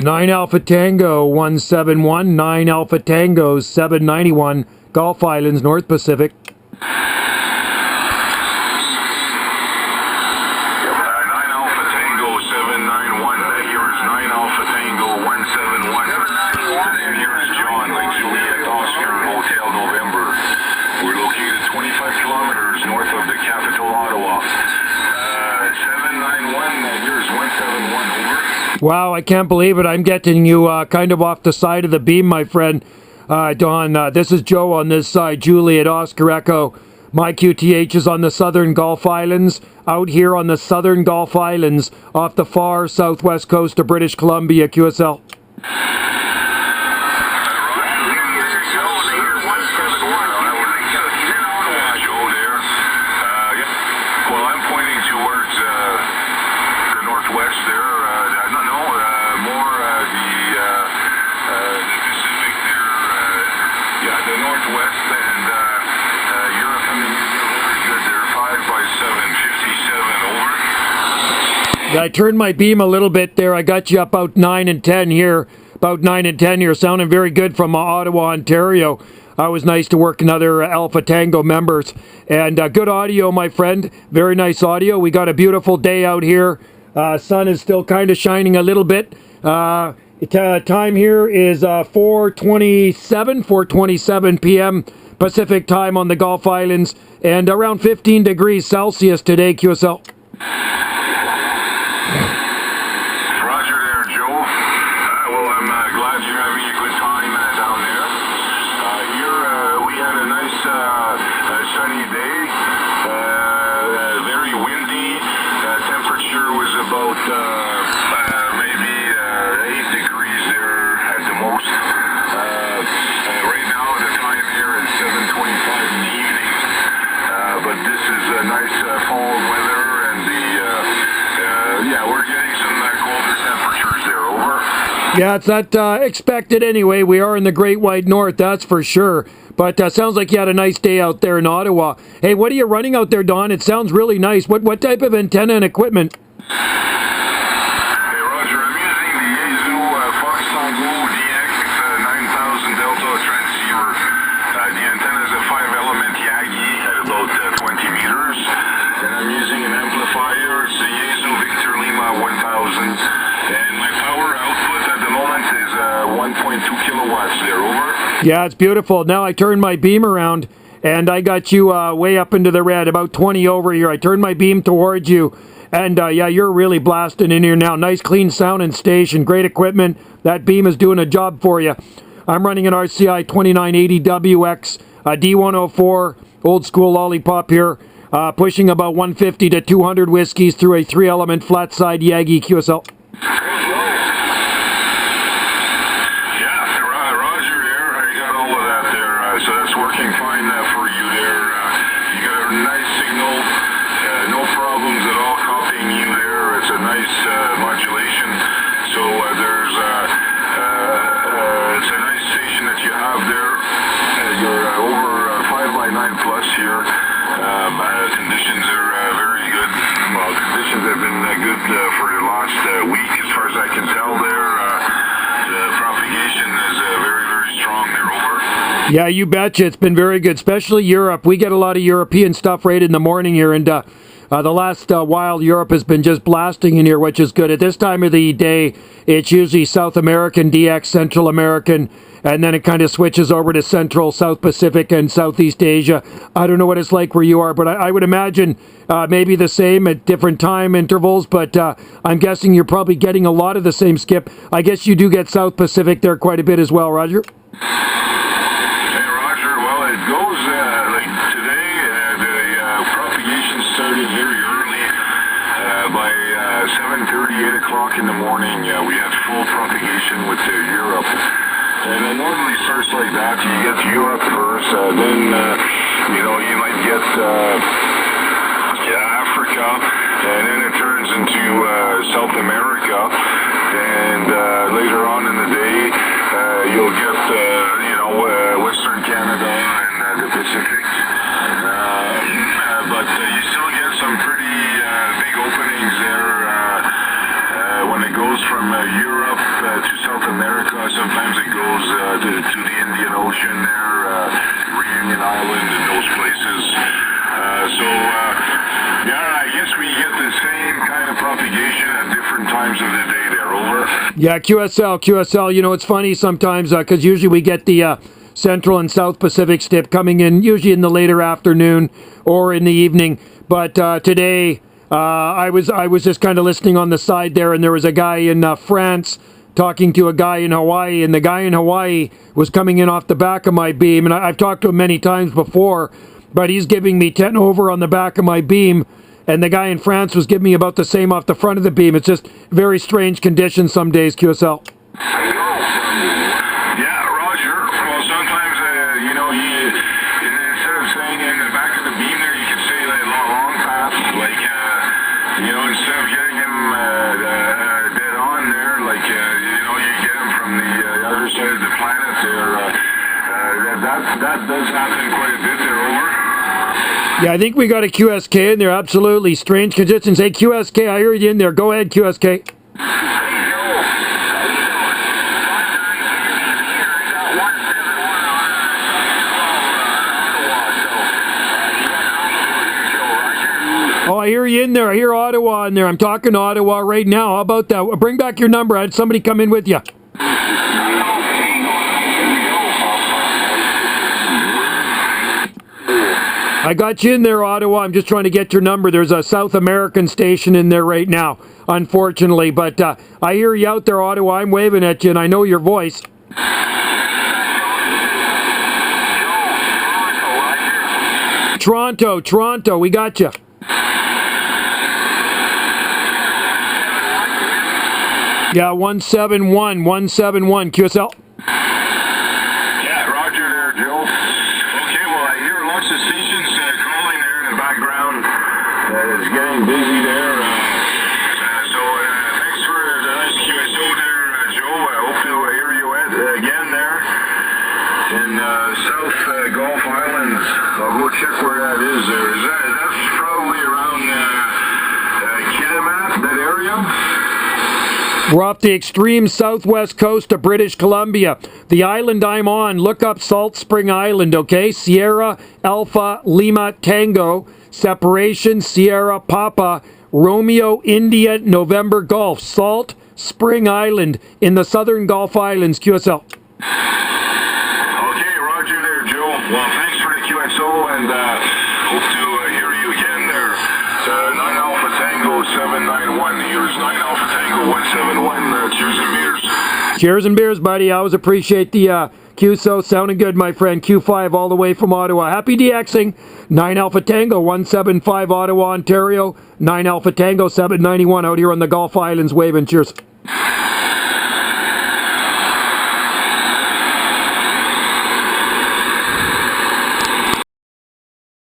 9 Alpha Tango 171, 9 Alpha Tango 791, Gulf Islands, North Pacific. 9 Alpha Tango 791, here is 9 Alpha Tango 171. And here is John, Lake Juliet, Oscar, Hotel November. We're located 25 kilometers north of the capital, Ottawa. 791, here's 171, over. Wow, I can't believe it. I'm getting you kind of off the side of the beam, my friend. Don, this is Joe on this side, Juliet, Oscar, Echo. My QTH is on the southern Gulf Islands, out here on the southern Gulf Islands, off the far southwest coast of British Columbia, QSL. I turned my beam a little bit there. I got you about 9 and 10 here. About 9 and 10 here. Sounding very good from Ottawa, Ontario. Was nice to work another Alpha Tango members. And good audio, my friend. Very nice audio. We got a beautiful day out here. Sun is still kind of shining a little bit. Time here is 4:27 p.m. Pacific time on the Gulf Islands. And around 15 degrees Celsius today, QSL. Yeah, it's not expected anyway. We are in the Great White North, that's for sure. But sounds like you had a nice day out there in Ottawa. Hey, what are you running out there, Don? It sounds really nice. What type of antenna and equipment? Hey, Roger, I'm using the CQDX 9000 Delta transceiver. The antenna is a 5-element Yagi at about 20 meters. And I'm using an amplifier. It's the Yaesu Victor Lima 1000. And my power output at the moment is 1.2 kilowatts there, over. Yeah, it's beautiful. Now I turned my beam around, and I got you way up into the red, about 20 over here. I turned my beam towards you, and yeah, you're really blasting in here now. Nice clean sound and station, great equipment. That beam is doing a job for you. I'm running an RCI 2980WX, D104, old school lollipop here, pushing about 150 to 200 whiskeys through a 3-element flat side Yagi QSL. Conditions are very good. Well, conditions have been good for the last week, as far as I can tell there. The propagation is very, very strong there, over. Yeah, you betcha. It's been very good, especially Europe. We get a lot of European stuff right in the morning here, and the last while Europe has been just blasting in here, which is good. At this time of the day, it's usually South American, DX, Central American, and then it kind of switches over to Central, South Pacific, and Southeast Asia. I don't know what it's like where you are, but I would imagine maybe the same at different time intervals, but I'm guessing you're probably getting a lot of the same skip. I guess you do get South Pacific there quite a bit as well, Roger? Hey, Roger. Well, it goes like today, the propagation started very early. By 7:30, 8 o'clock in the morning, we had full propagation with Europe. And it normally starts like that. You get Europe first, then, you might get Africa, and then it turns into South America. And later on in the day, you'll get, Western Canada and the Pacific. But you still get some pretty big openings there when it goes from Europe to Yeah, QSL. You know, it's funny sometimes because usually we get the Central and South Pacific stip coming in, usually in the later afternoon or in the evening. But today, I was just kind of listening on the side there, and there was a guy in France talking to a guy in Hawaii, and the guy in Hawaii was coming in off the back of my beam, and I've talked to him many times before, but he's giving me 10 over on the back of my beam, and the guy in France was giving me about the same off the front of the beam. It's just very strange conditions some days, QSL. Yeah, Roger. Well, sometimes, you know, instead of saying in the back of the beam there, you can say like long path, like, you know, instead of getting him dead on there, like, you know, you get him from the other side of the planet there. That does happen quite a bit there, over. Yeah, I think we got a QSK in there. Absolutely strange conditions. Hey, QSK, I heard you in there. Go ahead, QSK. Oh, I hear you in there. I hear Ottawa in there. I'm talking to Ottawa right now. How about that? Bring back your number. I had somebody come in with you. I got you in there, Ottawa. I'm just trying to get your number. There's a South American station in there right now, unfortunately. But I hear you out there, Ottawa. I'm waving at you, and I know your voice. Toronto, we got you. Yeah, 171, QSL. Yeah, Roger there, Joe. Okay, well, I hear lots of stations calling there in the background. It's getting busy there. So thanks for the nice QSO there, Joe. I hope to hear you again there in South Gulf Islands. I'll go check where that is there. That's probably around Kitimat, that area? We're off the extreme southwest coast of British Columbia. The island I'm on, look up Salt Spring Island, okay? Sierra, Alpha, Lima, Tango, separation, Sierra, Papa, Romeo, India, November, Golf. Salt Spring Island in the southern Gulf Islands, QSL. Okay, Roger there, Joe. Well, thanks for the QSO, and hope to hear you again there. 9 Alpha Tango 791. Here's 9 Alpha Tango 171. Cheers and beers. Cheers and beers, buddy. I always appreciate the QSO. Sounding good, my friend. Q5 all the way from Ottawa. Happy DXing. 9 Alpha Tango 175 Ottawa, Ontario. 9 Alpha Tango 791 out here on the Gulf Islands waving. Cheers.